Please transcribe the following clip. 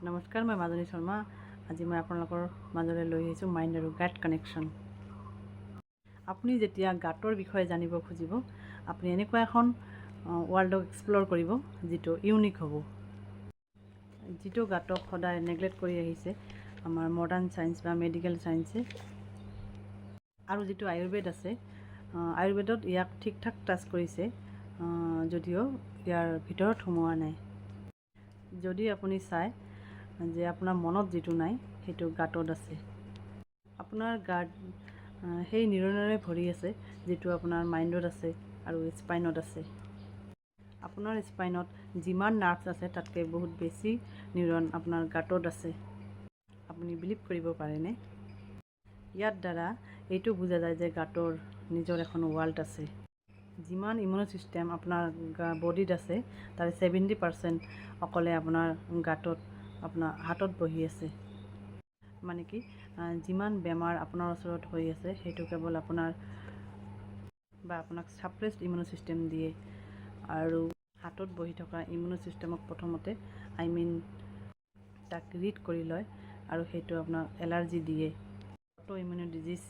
নমস্কাৰ, মই মাজনী শৰ্মা। আজি মই আপোনালোকৰ মাজলৈ লৈ আহিছোঁ মাইণ্ড আৰু গাট কানেকশ্যন। আপুনি যেতিয়া গাটৰ বিষয়ে জানিব খুজিব, আপুনি এনেকুৱা এখন ৱৰ্ল্ডক এক্সপ্ল'ৰ কৰিব যিটো ইউনিক হ'ব, যিটো গাটক সদায় নেগলেক্ট কৰি আহিছে আমাৰ মডাৰ্ণ ছায়েন্স বা মেডিকেল ছায়েন্সে। আৰু যিটো আয়ুৰ্বেদ আছে, আয়ুৰ্বেদত ইয়াক ঠিক ঠাক টাচ কৰিছে, যদিও ইয়াৰ ভিতৰত সোমোৱা নাই। যদি আপুনি চায় যে আপোনাৰ মনত যিটো নাই সেইটো গাঁতত আছে। আপোনাৰ গাত সেই নিউৰনেৰে ভৰি আছে যিটো আপোনাৰ মাইণ্ডত আছে আৰু স্পাইনত আছে। আপোনাৰ স্পাইনত যিমান নাৰ্ভছ আছে তাতকৈ বহুত বেছি নিউৰন আপোনাৰ গাঁতত আছে। আপুনি বিলিভ কৰিব পাৰেনে? ইয়াৰ দ্বাৰা এইটো বুজা যায় যে গাঁতৰ নিজৰ এখন ৱৰ্ল্ড আছে। যিমান ইমিউন ছিষ্টেম আপোনাৰ বডিত আছে তাৰে 70% অকলে আপোনাৰ গাঁতত, আপোনাৰ হাতত বহি আছে। মানে কি, যিমান বেমাৰ আপোনাৰ ওচৰত হৈ আছে সেইটো কেৱল আপোনাৰ বা আপোনাক ছাপ্ৰেছড ইমিউন ছিষ্টেম দিয়ে। আৰু হাতত বহি থকা ইমিউন ছিষ্টেমক প্ৰথমতে তাক ৰিড কৰি লয় আৰু সেইটো আপোনাক এলাৰ্জি দিয়ে। Auto immune disease